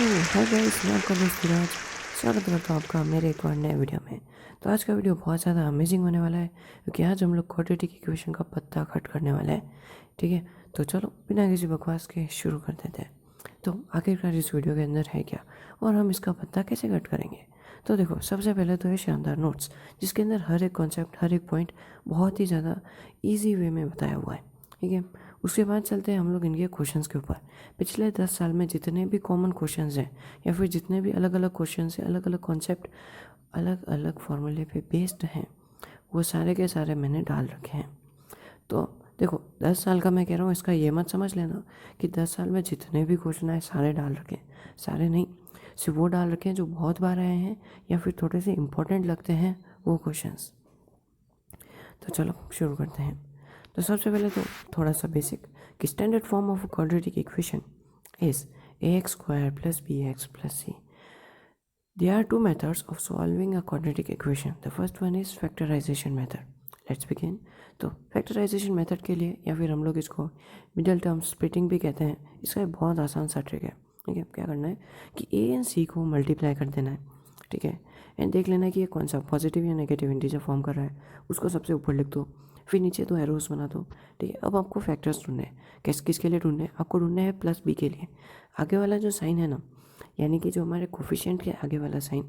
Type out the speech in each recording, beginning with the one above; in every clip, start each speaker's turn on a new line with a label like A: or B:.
A: Hi guys, मैं आपका दोस्त विराज स्वागत करता हूँ आपका मेरे एक और नए वीडियो में। तो आज का वीडियो बहुत ज़्यादा अमेजिंग होने वाला है क्योंकि आज हम लोग क्वाड्रेटिक इक्वेशन का पत्ता कट करने वाले हैं। ठीक है, तो चलो बिना किसी बकवास के शुरू कर देते हैं। तो आखिरकार इस वीडियो के अंदर है क्या और हम इसका पत्ता कैसे कट करेंगे। तो देखो, सबसे पहले तो है शानदार नोट्स, जिसके अंदर हर एक कॉन्सेप्ट, हर एक पॉइंट बहुत ही ज़्यादा ईजी वे में बताया हुआ है। ठीक है, उसके बाद चलते हैं हम लोग इनके क्वेश्चंस के ऊपर। पिछले 10 साल में जितने भी कॉमन क्वेश्चंस हैं या फिर जितने भी अलग अलग क्वेश्चंस हैं, अलग अलग कॉन्सेप्ट, अलग अलग फॉर्मूले पे बेस्ड हैं, वो सारे के सारे मैंने डाल रखे हैं। तो देखो, 10 साल का मैं कह रहा हूँ, इसका ये मत समझ लेना कि 10 साल में जितने भी क्वेश्चन आए सारे डाल रखे हैं। सारे नहीं, सिर्फ वो डाल रखे हैं जो बहुत बार आए हैं या फिर थोड़े से इंपॉर्टेंट लगते हैं वो क्वेश्चंस। तो चलो शुरू करते हैं। तो सबसे पहले तो थोड़ा सा बेसिक कि standard form of quadratic equation is ax square plus bx plus c. There are two methods of solving a quadratic equation. The first one is factorization method. Let's begin. तो फैक्टराइजेशन मेथड के लिए या फिर हम लोग इसको middle term splitting भी कहते हैं, इसका एक बहुत आसान सा ट्रिक है। ठीक है, क्या करना है कि ए एंड सी को मल्टीप्लाई कर देना है। ठीक है, एंड देख लेना कि ये कौन सा पॉजिटिव या नेगेटिव इंटीजर फॉर्म कर रहा है, उसको सबसे ऊपर लिख दो, फिर नीचे दो एरोस बना दो। ठीक है, अब आपको फैक्टर्स ढूंढने हैं। किसके लिए ढूंढने हैं? आपको ढूंढने हैं प्लस बी के लिए। आगे वाला जो साइन है ना, यानी कि जो हमारे कोफिशिएंट के आगे वाला साइन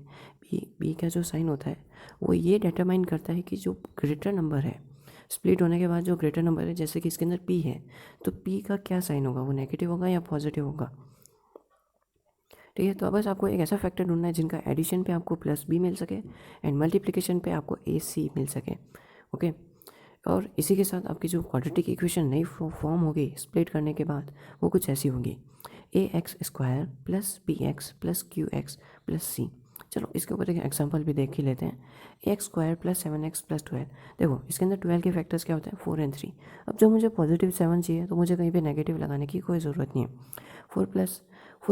A: बी का जो साइन होता है, वो ये डिटरमाइन करता है कि जो ग्रेटर नंबर है, स्प्लिट होने के बाद जो ग्रेटर नंबर है, जैसे कि इसके अंदर पी है, तो पी का क्या साइन होगा, वो नेगेटिव होगा या पॉजिटिव होगा। ठीक है, तो अब बस आपको एक ऐसा फैक्टर ढूंढना है जिनका एडिशन पे आपको प्लस बी मिल सके एंड मल्टीप्लिकेशन पे आपको ए सी मिल सके। ओके, और इसी के साथ आपकी जो क्वाड्रेटिक इक्वेशन नई फॉर्म होगी स्प्लिट करने के बाद, वो कुछ ऐसी होगी A X square plus B X plus Q X plus C. चलो इसके ऊपर एक एग्जांपल भी देख ही लेते हैं। A X square plus 7x plus 12। देखो, इसके अंदर 12 के फैक्टर्स क्या होते हैं, 4 एंड 3। अब जो मुझे पॉजिटिव 7 चाहिए, तो मुझे कहीं पे नेगेटिव लगाने की कोई ज़रूरत नहीं है। 4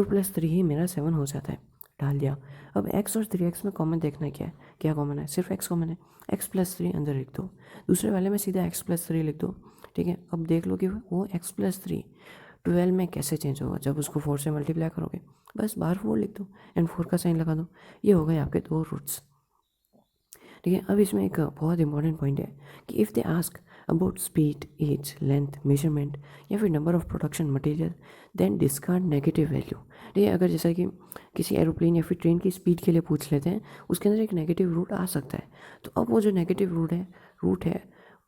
A: प्लस 3 ही मेरा 7 हो जाता है, डाल दिया। अब x और 3x में कॉमन देखना है, क्या है, क्या कॉमन है, सिर्फ x कॉमन है। x प्लस 3 अंदर लिख दो, दूसरे वाले में सीधा x प्लस 3 लिख दो। ठीक है, अब देख लो कि वो x प्लस 3 12 में कैसे चेंज होगा जब उसको 4 से मल्टीप्लाई करोगे। बस बाहर 4 लिख दो एंड 4 का साइन लगा दो। ये हो गए आपके दो रूट्स। ठीक है, अब इसमें एक बहुत इंपॉर्टेंट पॉइंट है कि if they ask about speed, age, length, measurement या फिर number of production material, then discard negative value. ठीक है, अगर जैसा कि किसी एरोप्लेन या फिर ट्रेन की स्पीड के लिए पूछ लेते हैं, उसके अंदर एक नेगेटिव रूट आ सकता है, तो अब वो जो नेगेटिव रूट है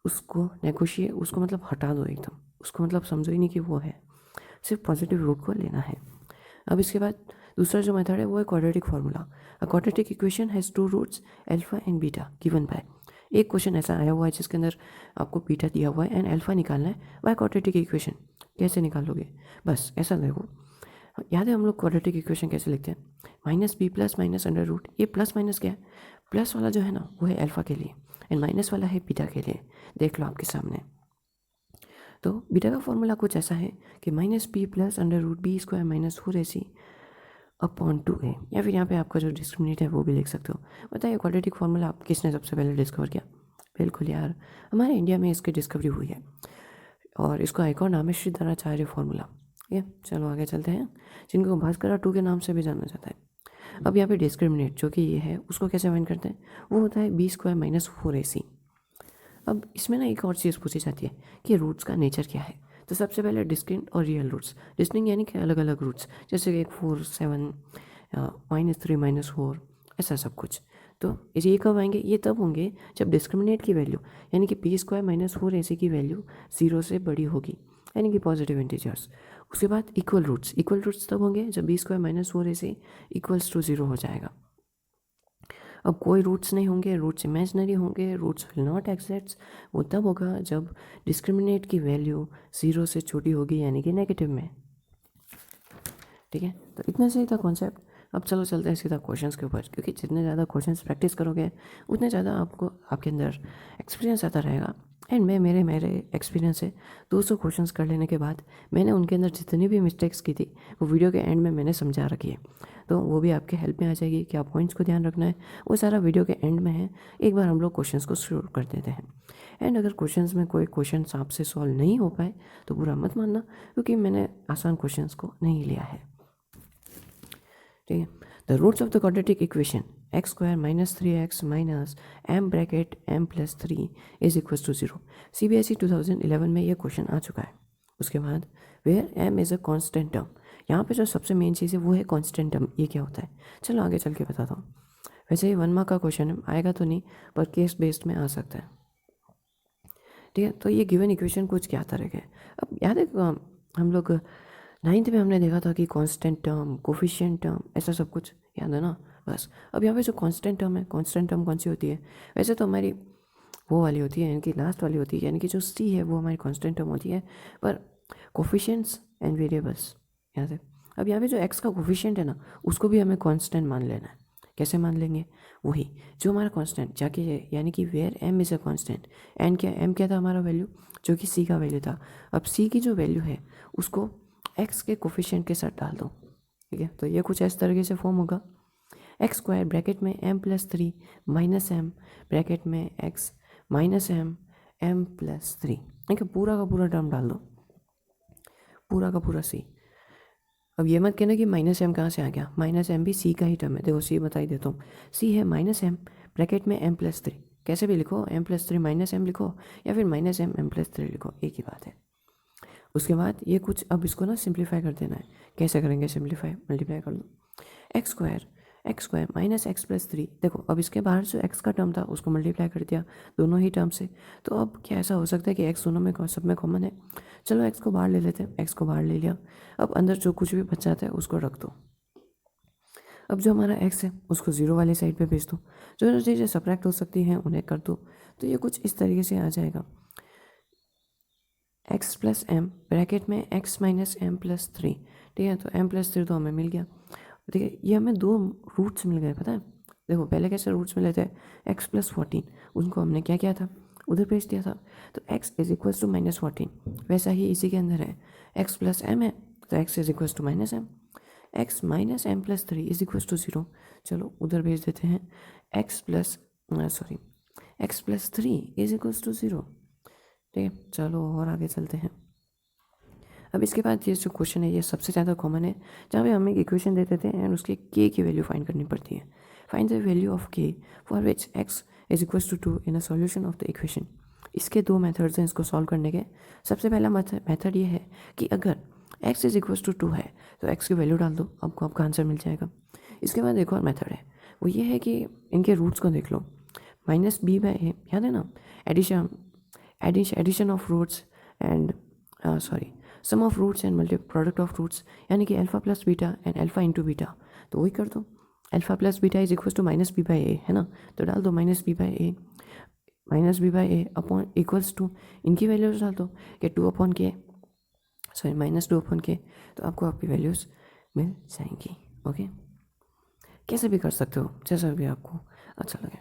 A: उसको नेगोशिएट, उसको मतलब हटा दो एकदम, उसको मतलब समझो ही नहीं कि वो है, सिर्फ पॉजिटिव रूट को लेना है। अब इसके बाद दूसरा जो मेथड है वो है quadratic formula. A quadratic equation has two roots alpha and beta given by. एक क्वेश्चन ऐसा आया हुआ है जिसके अंदर आपको बीटा दिया हुआ है एंड अल्फा निकालना है बाय क्वाड्रेटिक इक्वेशन। कैसे निकालोगे, बस ऐसा देखो, याद है हम लोग क्वाड्रेटिक इक्वेशन कैसे लिखते हैं, minus b plus minus under root. ये प्लस माइनस क्या है, प्लस वाला जो है ना वो है अल्फा के लिए एंड माइनस वाला है बीटा के लिए। देख लो आपके सामने। तो बीटा का फॉर्मूला कुछ ऐसा है कि minus b plus under root b square minus 4ac upon 2a, या फिर यहाँ पे आपका जो डिस्क्रिमिनेट है वो भी लिख सकते हो। बताइए क्वाड्रेटिक फार्मूला आप किसने सबसे पहले डिस्कवर किया? बिल्कुल यार, हमारे इंडिया में इसकी डिस्कवरी हुई है और इसका एक और नाम है श्रीधराचार्य फार्मूला। ठीक है, चलो आगे चलते हैं, जिनको भास्कर 2 के नाम से भी जाना जाता है। अब यहाँ पे डिस्क्रिमिनेट जो कि ये है, उसको कैसे फाइंड करते हैं, वो होता है बी स्क्वायर माइनस 4ac। अब इसमें ना एक और चीज़ पूछी जाती है कि रूट्स का नेचर क्या है। तो सबसे पहले डिस्टिंक्ट और रियल रूट्स। डिस्टिंक्ट यानी कि अलग अलग रूट्स, जैसे कि 4 7 -3 -4, ऐसा सब कुछ। तो ये कब आएंगे, ये तब होंगे जब डिस्क्रिमिनेट की वैल्यू यानी कि बी स्क्वायर माइनस 4ac की वैल्यू 0 से बड़ी होगी, यानी कि पॉजिटिव इंटीजर्स। उसके बाद इक्वल रूट्स तब होंगे जब b square minus 4ac equals to 0 हो जाएगा। अब कोई रूट्स नहीं होंगे, रूट्स इमेजनरी होंगे, रूट्स विल नॉट एग्जिस्ट। वो तब होगा जब डिस्क्रिमिनेट की वैल्यू 0 से छोटी होगी, यानी कि नेगेटिव में। ठीक है, तो इतना सही था कॉन्सेप्ट। अब चलो चलते हैं सीधा क्वेश्चंस के ऊपर, क्योंकि जितने ज़्यादा क्वेश्चंस प्रैक्टिस करोगे उतने ज़्यादा आपको आपके अंदर एक्सपीरियंस आता रहेगा। एंड मैं मेरे एक्सपीरियंस से 200 क्वेश्चंस कर लेने के बाद मैंने उनके अंदर जितनी भी मिस्टेक्स की थी वो वीडियो के एंड में मैंने समझा रखी है, तो वो भी आपके हेल्प में आ जाएगी। क्या पॉइंट्स को ध्यान रखना है वो सारा वीडियो के एंड में है। एक बार हम लोग क्वेश्चंस को शुरू कर देते हैं। एंड अगर क्वेश्चंस में कोई क्वेश्चन आपसे सॉल्व नहीं हो पाए तो बुरा मत मानना, क्योंकि मैंने आसान क्वेश्चंस को नहीं लिया है। ठीक है। The roots of the quadratic equation x square minus 3x minus M bracket m plus 3 is equal to 0। CBSE 2011 में ये क्वेश्चन आ चुका है। उसके बाद where m is a constant term, यहाँ पे जो सबसे मेन चीज़ है वो है कॉन्स्टेंट टर्म। ये क्या होता है चलो आगे चल के बताता हूँ। वैसे ही 1 मार्क का क्वेश्चन है, आएगा तो नहीं पर केस बेस्ड में आ सकता है। ठीक है, तो ये गिवन इक्वेशन कुछ क्या तरह के। अब याद है हम लोग 9th में हमने देखा था कि कांस्टेंट टर्म, कोफिशिएंट टर्म, ऐसा सब कुछ याद है ना। बस अब यहाँ पे जो कांस्टेंट टर्म है, कांस्टेंट टर्म कौन सी होती है, वैसे तो हमारी वो वाली होती है, यानी कि लास्ट वाली होती है, यानी कि जो सी है वो हमारी कांस्टेंट टर्म होती है। पर कोफिशिएंट्स एंड वेरिएबल्स याद है। अब यहाँ पे जो एक्स का कोफिशिएंट है ना, उसको भी हमें कांस्टेंट मान लेना है। कैसे मान लेंगे, वही जो हमारा कांस्टेंट जाके है, यानी कि where m is a constant, n क्या, एम क्या था हमारा वैल्यू, जो कि सी का वैल्यू था। अब सी की जो वैल्यू है उसको एक्स के कोफिशिएंट के साथ डाल दो। ठीक है, तो ये कुछ इस तरीके से फॉर्म होगा। एक्स स्क्वायर ब्रैकेट में M plus 3 minus M bracket में X minus M M plus 3। ठीक है, पूरा का पूरा टर्म डाल दो, पूरा का पूरा सी। अब ये मत कहना कि माइनस एम कहाँ से आ गया, माइनस एम भी सी का ही टर्म है। देखो सी बता ही देता हूँ, सी है माइनस एम ब्रैकेट में एम प्लस 3। कैसे भी लिखो, एम प्लस 3 माइनस एम लिखो या फिर माइनस एम एम प्लस 3 लिखो, एक ही बात है। उसके बाद ये कुछ, अब इसको ना सिंप्लीफाई कर देना है। कैसे करेंगे सिंप्लीफाई, मल्टीप्लाई कर दो। X square minus x plus 3। देखो अब इसके बाहर जो एक्स का टर्म था उसको मल्टीप्लाई कर दिया दोनों ही टर्म से। तो अब क्या ऐसा हो सकता है कि एक्स दोनों में सब में कॉमन है। चलो एक्स को बाहर ले लेते हैं, एक्स को बाहर ले लिया। अब अंदर जो कुछ भी बच जाता है उसको रख दो। अब जो हमारा एक्स है उसको जीरो वाली साइड पे भेज दो, जो जो चीज़ें सब्ट्रैक्ट हो सकती हैं उन्हें कर दो। तो ये कुछ इस तरीके से आ जाएगा, एक्स प्लस एम ब्रैकेट में एक्स माइनस एम प्लस 3। ठीक है, तो एम प्लस 3 तो हमें मिल गया। ठीक है, ये हमें दो रूट्स मिल गए, पता है। देखो पहले कैसे रूट्स मिले थे, एक्स प्लस 14, उनको हमने क्या किया था, उधर भेज दिया था। तो x is equals to minus 14, वैसा ही इसी के अंदर है, एक्स प्लस एम है तो x is equals to minus m, x minus m plus 3 is equals to 0। चलो उधर भेज देते हैं, x plus x plus 3 is equals to 0। ठीक है, चलो और आगे चलते हैं। अब इसके बाद ये जो क्वेश्चन है ये सबसे ज़्यादा कॉमन है, जहाँ पे हम एक इक्वेशन दे देते हैं एंड उसके के की वैल्यू फाइंड करनी पड़ती है। Find the value of k for which x is equals to 2 in a solution of the equation. इसके दो मेथड्स हैं इसको सॉल्व करने के। सबसे पहला मेथड ये है कि अगर एक्स इज इक्वल्स टू 2 है तो एक्स की वैल्यू डाल दो, आपको आपका आंसर मिल जाएगा। इसके बाद एक और मेथड है, वो ये है कि इनके रूट्स को देख लो, माइनस बी बाई ए, याद है ना, addition of roots and sum of roots and multi product of roots, यानी कि alpha plus beta and alpha into beta. तो वही कर दो, alpha plus beta is equal to minus B by A, है ना, तो डाल दो minus B by A upon equals to, इनकी वैल्यूज डाल दो कि 2 अपॉन के, माइनस 2 अपॉन के, तो आपको आपकी वैल्यूज़ मिल जाएंगी। ओके, कैसे भी कर सकते हो, जैसा भी आपको अच्छा लगे।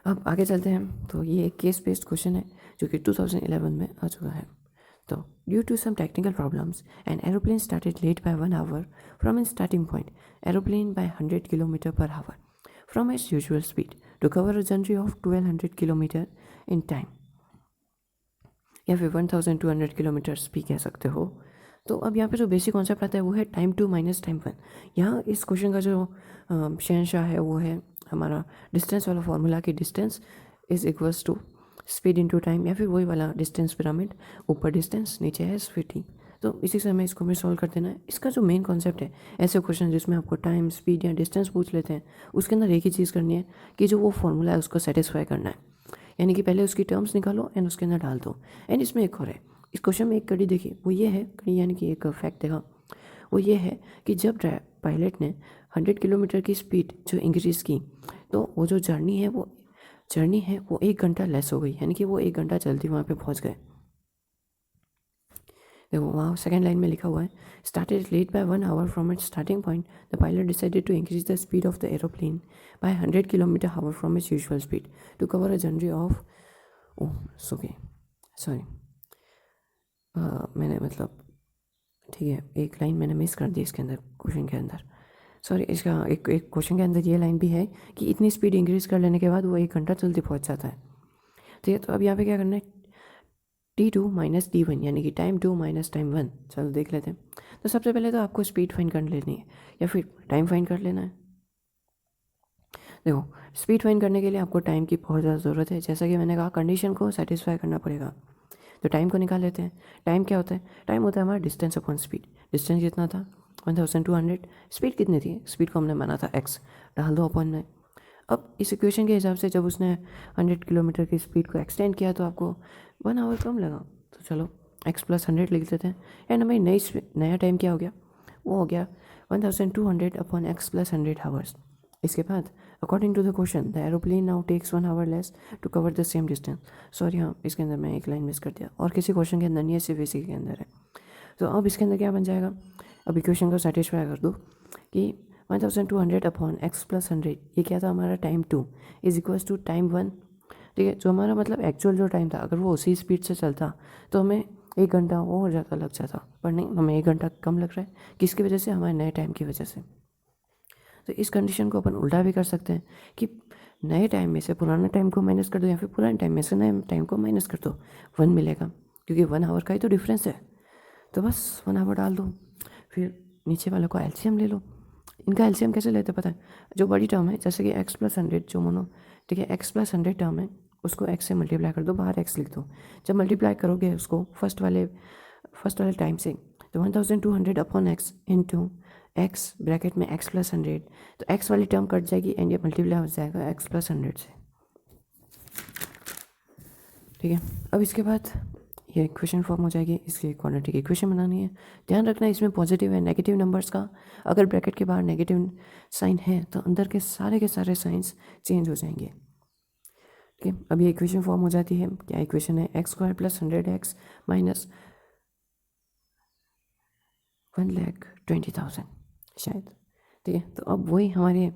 A: अब आगे चलते हैं। तो ये एक केस बेस्ड क्वेश्चन है जो कि 2011 में आ चुका है। तो due to some technical problems an aeroplane started late by 1 hour from in starting point, aeroplane by 100 kilometre per hour from its usual speed to cover a journey of 1200 kilometre in time, या फिर 1200 kilometres भी कह सकते हो। तो अब यहाँ पे जो बेसिक कॉन्सेप्ट आता है वो है टाइम टू माइनस टाइम 1। यहाँ इस क्वेश्चन का जो शहंशाह है वो है हमारा डिस्टेंस वाला फॉर्मूला, कि distance is equals to speed into time, या फिर वही वाला डिस्टेंस पिरामिड, ऊपर डिस्टेंस नीचे है स्पीड। तो इसी से हमें इसको भी सॉल्व कर देना है। इसका जो मेन कॉन्सेप्ट है, ऐसे क्वेश्चन जिसमें आपको टाइम, स्पीड या डिस्टेंस पूछ लेते हैं, उसके अंदर एक ही चीज़ करनी है कि जो वो फॉर्मूला है उसको सेटिस्फाई करना है, यानी कि पहले उसकी टर्म्स निकालो एंड उसके अंदर डाल दो। एंड इसमें एक और है, इस क्वेश्चन में एक कड़ी देखी, वो ये है, कड़ी यानी कि एक फैक्ट देखा, वो ये है कि जब पायलट ने 100 किलोमीटर की स्पीड जो इंक्रीज़ की, तो वो जो जर्नी है वो 1 घंटा लेस हो गई, यानी कि वो 1 घंटा जल्दी वहाँ पे पहुँच गए। देखो वहाँ सेकेंड लाइन में लिखा हुआ है, started late by 1 hour from its starting point, the pilot decided to increase the speed of the aeroplane by 100 kilometre hour from its usual speed to cover a journey of, sorry मैंने मतलब, ठीक है, एक line मैंने miss कर दी इसके अंदर, question के अंदर, सॉरी। इसका एक क्वेश्चन के अंदर ये लाइन भी है कि इतनी स्पीड इंक्रीज़ कर लेने के बाद वो 1 घंटा जल्दी पहुंच जाता है। ठीक है, तो अब यहाँ पे क्या करना है, t2 माइनस t1 यानी कि टाइम 2 माइनस टाइम 1। चलो देख लेते हैं। तो सबसे पहले तो आपको स्पीड फाइंड कर लेनी है या फिर टाइम फाइंड कर लेना है। देखो, स्पीड फाइंड करने के लिए आपको टाइम की बहुत ज़्यादा ज़रूरत है। जैसा कि मैंने कहा, कंडीशन को सेटिस्फाई करना पड़ेगा। तो टाइम को निकाल लेते हैं। टाइम क्या होता है? टाइम होता है हमारा डिस्टेंस अपॉन स्पीड। डिस्टेंस कितना था? 1200। स्पीड कितनी थी? स्पीड को हमने माना था x, डाल दो अपॉन में। अब इस इक्वेशन के हिसाब से जब उसने 100 किलोमीटर की स्पीड को एक्सटेंड किया तो आपको 1 आवर कम लगा। तो चलो x प्लस 100 लिख देते हैं। एंड हमें नया टाइम क्या हो गया? वो हो गया 1200 अपॉन एक्स प्लस 100 आवर्स। इसके बाद according to the question the aeroplane now takes 1 hour less to cover the same distance. Sorry, हाँ, इसके अंदर मैं एक लाइन मिस कर दिया, और किसी क्वेश्चन के अंदर नहीं है, सिर्फ इसी के अंदर है। तो अब इसके अंदर क्या बन जाएगा? अब इक्वेशन को सेटिस्फाई कर दो कि 1200 अपॉन एक्स प्लस 100, ये क्या था हमारा? Time 2 is equals to time 1। ठीक है, जो हमारा मतलब एक्चुअल जो टाइम था, अगर वो उसी स्पीड से चलता तो हमें 1 घंटा और ज़्यादा लग जाता, पर नहीं, हमें 1 घंटा कम लग रहा है। किसकी वजह से? हमारे नए टाइम की वजह से। तो इस कंडीशन को अपन उल्टा भी कर सकते हैं कि नए टाइम में से पुराने टाइम को माइनस कर दो, या फिर पुराने टाइम में से नए टाइम को माइनस कर दो, 1 मिलेगा, क्योंकि 1 आवर का ही तो डिफरेंस है। तो बस 1 आवर डाल दो, फिर नीचे वाले को एलसीएम ले लो। इनका एलसीएम कैसे लेते पता है? जो बड़ी टर्म है, जैसे कि एक्स प्लस 100 जो मोनो, ठीक है, एक्स प्लस 100 टर्म है, उसको एक्स से मल्टीप्लाई कर दो, बाहर एक्स लिख दो। जब मल्टीप्लाई करोगे उसको फर्स्ट वाले टाइम से, तो 1200 upon x into x bracket में एक्स प्लस 100, तो एक्स वाली टर्म कट जाएगी एंड ये मल्टीप्लाई हो जाएगा एक्स प्लस 100 से। ठीक है, अब इसके बाद ये इक्वेशन फॉर्म हो जाएगी। इसकी क्वाड्रेटिक इक्वेशन बनानी है। ध्यान रखना इसमें पॉजिटिव है नेगेटिव नंबर्स का, अगर ब्रैकेट के बाहर नेगेटिव साइन है तो अंदर के सारे साइंस चेंज हो जाएंगे। ठीक है, अब ये इक्वेशन फॉर्म हो जाती है। क्या इक्वेशन है? x² प्लस 100x माइनस 1,20,000 शायद। ठीक है, तो अब वही हमारे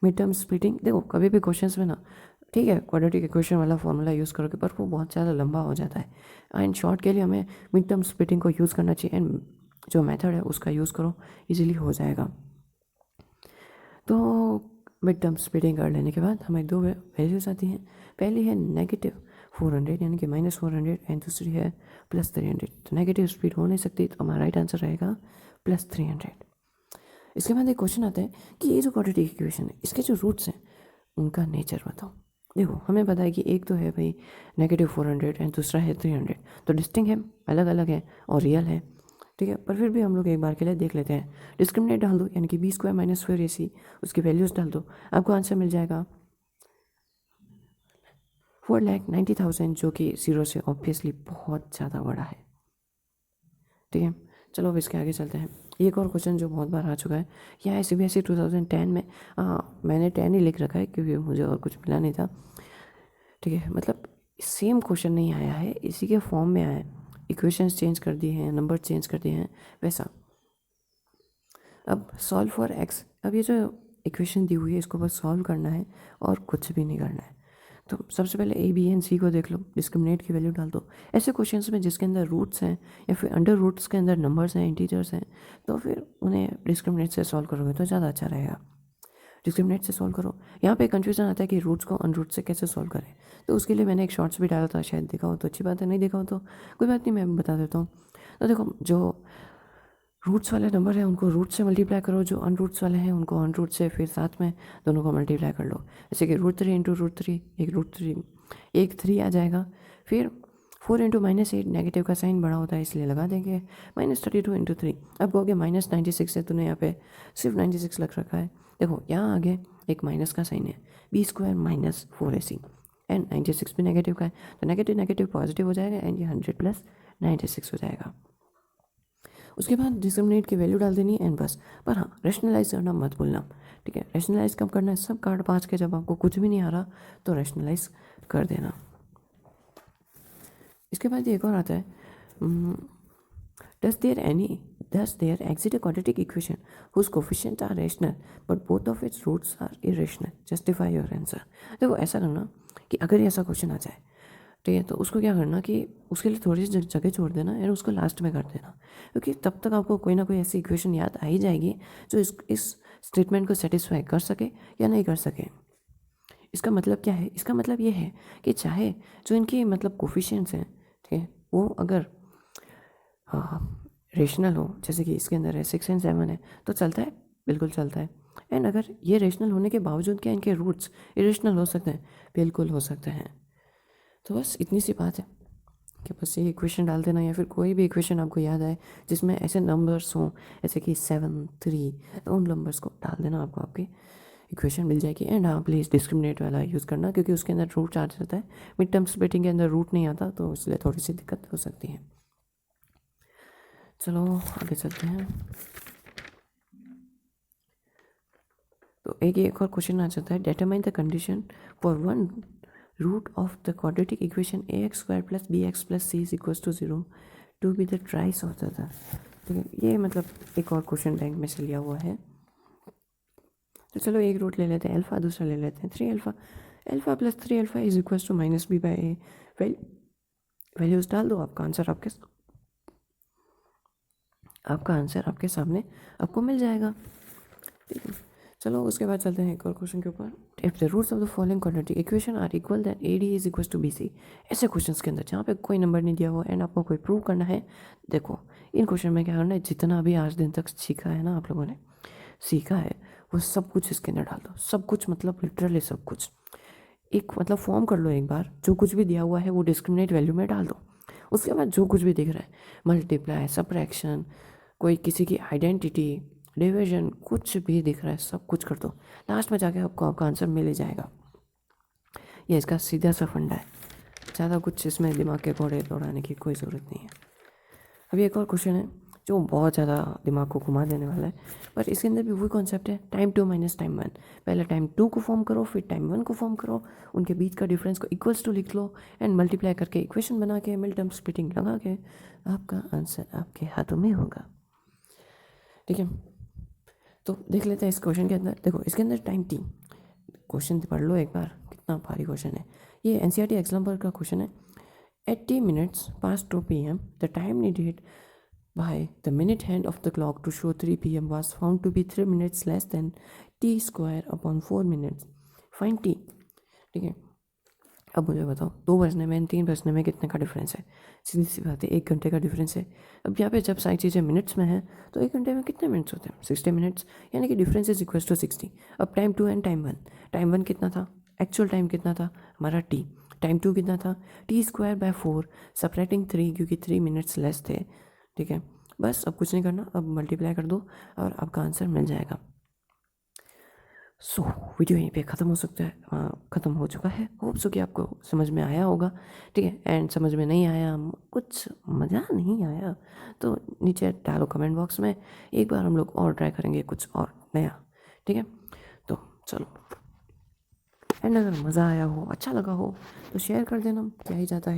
A: मिड टर्म स्प्लिटिंग। देखो, कभी भी क्वेश्चंस में ना, ठीक है, क्वाड्रेटिक इक्वेशन वाला फॉर्मूला यूज़ करोगे पर वो बहुत ज़्यादा लंबा हो जाता है। एंड शॉर्ट के लिए हमें मिड टर्म स्प्लिटिंग को यूज़ करना चाहिए, एंड जो मेथड है उसका यूज़ करो, इजीली हो जाएगा। तो मिड टर्म स्प्लिटिंग कर लेने के बाद हमें 2 वैल्यूज़ आती हैं। पहली है -400 यानी कि -400, एंड दूसरी है +300। तो नेगेटिव स्पीड हो नहीं सकती, तो हमारा राइट आंसर रहेगा +300। इसके बाद एक क्वेश्चन आता है कि ये जो क्वाड्रेटिक इक्वेशन है, इसके जो रूट्स हैं उनका नेचर बताओ। देखो, हमें पता है कि एक तो है भाई -400 एंड दूसरा है 300, तो डिस्टिंक्ट है, अलग अलग है और रियल है। ठीक है, पर फिर भी हम लोग एक बार के लिए देख लेते हैं। डिस्क्रिमिनेट डाल दो, यानी कि b² माइनस 4ac, उसकी वैल्यूज़ डाल दो, आपको आंसर मिल जाएगा 4,90,000, जो कि 0 से ऑब्वियसली बहुत ज़्यादा बड़ा है। ठीक है, चलो अब इसके आगे चलते हैं। एक और क्वेश्चन जो बहुत बार आ चुका है, यह है CBSE 2010 में। मैंने 10 ही लिख रखा है क्योंकि मुझे और कुछ मिला नहीं था। ठीक है, मतलब सेम क्वेश्चन नहीं आया है, इसी के फॉर्म में आया है, इक्वेशंस चेंज कर दिए हैं, नंबर चेंज कर दिए हैं, वैसा। अब सॉल्व फॉर एक्स। अब ये जो इक्वेशन दी हुई है इसको बस सॉल्व करना है और कुछ भी नहीं करना है। तो सबसे पहले ए बी एंड सी को देख लो, डिस्क्रिमिनेट की वैल्यू डाल दो। ऐसे क्वेश्चंस में जिसके अंदर रूट्स हैं या फिर अंडर रूट्स के अंदर नंबर्स हैं, इंटीजर्स हैं, तो फिर उन्हें डिस्क्रिमिनेट से सॉल्व करोगे तो ज़्यादा अच्छा रहेगा। डिस्क्रिमिनेट से सॉल्व करो। यहाँ पे कन्फ्यूजन आता है कि रूट्स को अनरूट से कैसे सॉल्व करें, तो उसके लिए मैंने एक शॉर्ट्स भी डाला था, शायद देखा हो तो अच्छी बात है, नहीं देखा हो तो कोई बात नहीं, मैं बता देता हूँ। तो देखो, जो रूट्स वाले नंबर हैं उनको रूट से मल्टीप्लाई करो, जो अनरूट्स वाले हैं उनको अनरूट से, फिर साथ में दोनों को मल्टीप्लाई कर लो। जैसे कि √3 इंटू √3, एक 3 आ जाएगा। फिर 4 इंटू -8, नेगेटिव का साइन बड़ा होता है इसलिए लगा देंगे, -32 इंटू 3। अब कहोगे -96 है, तूने यहाँ पे सिर्फ 96 लग रखा है। देखो, यहाँ आगे एक माइनस का साइन है, b² माइनस 4ac, एंड 96 भी नेगेटिव का है, तो नेगेटिव नेगेटिव पॉजिटिव हो जाएगा, एंड ये 100 प्लस 96 हो जाएगा। उसके बाद डिस्क्रिमिनेट की वैल्यू डाल देनी है एंड बस। पर हाँ, रैशनलाइज करना मत भूलना। ठीक है, रैशनलाइज कब करना है? सब कार्ड 5 के जब आपको कुछ भी नहीं आ रहा तो रैशनलाइज कर देना। इसके बाद एक और आता है, does there exist a quadratic equation whose coefficients are rational but both of its roots are irrational? Justify your answer। देखो, ऐसा करना कि अगर ऐसा क्वेश्चन आ जाए, ठीक है, तो उसको क्या करना कि उसके लिए थोड़ी सी जगह छोड़ देना और उसको लास्ट में कर देना, क्योंकि तब तक आपको कोई ना कोई ऐसी इक्वेशन याद आ ही जाएगी जो इस स्टेटमेंट को सेटिस्फाई कर सके या नहीं कर सके। इसका मतलब क्या है? इसका मतलब ये है कि चाहे जो इनकी मतलब कोफिशिएंट्स हैं, ठीक है, वो अगर रेशनल हो, जैसे कि इसके अंदर है 6 एंड 7 है, तो चलता है, बिल्कुल चलता है। एंड अगर ये रेशनल होने के बावजूद क्या इनके रूट्स इरेशनल हो सकते हैं, बिल्कुल हो सकते हैं। तो बस इतनी सी बात है कि बस ये इक्वेशन डाल देना, या फिर कोई भी इक्वेशन आपको याद आए जिसमें ऐसे नंबर्स हों, जैसे कि 7, 3, तो उन नंबर्स को डाल देना, आपको आपकी इक्वेशन मिल जाएगी। एंड हाँ, प्लीज़ डिस्क्रिमिनेट वाला यूज़ करना, क्योंकि उसके अंदर रूट आ जाता है। मिड टर्म स्प्लिटिंग के अंदर रूट नहीं आता, तो इसलिए थोड़ी सी दिक्कत हो सकती है। चलो आगे चलते हैं। तो एक और क्वेश्चन आ जाता है, determine the condition for one root of the quadratic equation ax² + bx + c = 0 to be the thrice of the. ठीक है, ये मतलब एक और क्वेश्चन बैंक में से लिया हुआ है। तो चलो एक रूट ले लेते हैं अल्फ़ा, दूसरा ले लेते हैं 3α। Alpha + 3α = -b/a। वैल्यूज़ डाल दो, आपका आंसर आपके सामने आपको मिल जाएगा। ठीक है, चलो उसके बाद चलते हैं एक और क्वेश्चन के ऊपर। If the roots of the following quadratic equation are equal then AD = BC। ऐसे क्वेश्चंस के अंदर जहाँ पे कोई नंबर नहीं दिया हुआ एंड आपको कोई प्रूव करना है, देखो इन क्वेश्चन में क्या करना है, जितना भी आज दिन तक सीखा है ना, आप लोगों ने सीखा है, वो सब कुछ इसके अंदर डाल दो। सब कुछ मतलब लिटरली सब कुछ। एक मतलब फॉर्म कर लो एक बार, जो कुछ भी दिया हुआ है वो डिस्क्रिमिनेट वैल्यू में डाल दो। उसके बाद जो कुछ भी दिख रहा है, मल्टीप्लाई, सब्ट्रैक्शन, कोई किसी की आइडेंटिटी, डिवीजन, कुछ भी दिख रहा है सब कुछ कर दो। लास्ट में जाके आपको आपका आंसर मिल ही जाएगा। ये इसका सीधा सा फंडा है, ज़्यादा कुछ इसमें दिमाग के घोड़े दौड़ाने की कोई ज़रूरत नहीं है। अभी एक और क्वेश्चन है जो बहुत ज़्यादा दिमाग को घुमा देने वाला है, पर इसके अंदर भी वही कॉन्सेप्ट है, टाइम 2 - टाइम 1। पहले टाइम 2 को फॉर्म करो, फिर टाइम 1 को फॉर्म करो, उनके बीच का डिफरेंस को इक्वल्स टू लिख लो, एंड मल्टीप्लाई करके इक्वेशन बना के मिड टर्म स्प्लिटिंग लगा के आपका आंसर आपके हाथों में होगा। ठीक है, तो देख लेते हैं इस क्वेश्चन के अंदर। देखो इसके अंदर टाइम 3, क्वेश्चन पढ़ लो एक बार, कितना भारी क्वेश्चन है ये। NCERT एग्जाम पर का क्वेश्चन है। 80 minutes past 2 p.m. the time needed by the minute hand of the clock to show 3 p.m. was found to be 3 minutes less than t²/4 minutes. Find t। ठीक है, अब मुझे बताओ 2 बजने में 3 बजने में कितने का डिफरेंस है। सीधी सी बात है, 1 घंटे का डिफरेंस है। अब यहाँ पे जब सारी चीज़ें मिनट्स में हैं, तो 1 घंटे में कितने मिनट्स होते हैं, 60 मिनट्स, यानी कि डिफरेंस इज इक्वल टू 60। अब टाइम 2 एंड टाइम 1, टाइम 1 कितना था, एक्चुअल टाइम कितना था हमारा t, टाइम 2 कितना था t²/4 सब्ट्रैक्टिंग 3, क्योंकि 3 मिनट्स लेस थे। ठीक है, बस अब कुछ नहीं करना, अब मल्टीप्लाई कर दो और आपका आंसर मिल जाएगा। सो वीडियो यहीं पे ख़त्म हो सकता है, ख़त्म हो चुका है। होप सो कि आपको समझ में आया होगा। ठीक है, एंड समझ में नहीं आया, कुछ मज़ा नहीं आया, तो नीचे डालो कमेंट बॉक्स में, एक बार हम लोग और ट्राई करेंगे कुछ और नया। ठीक है, तो चलो, एंड अगर मज़ा आया हो, अच्छा लगा हो, तो शेयर कर देना, क्या ही जाता है।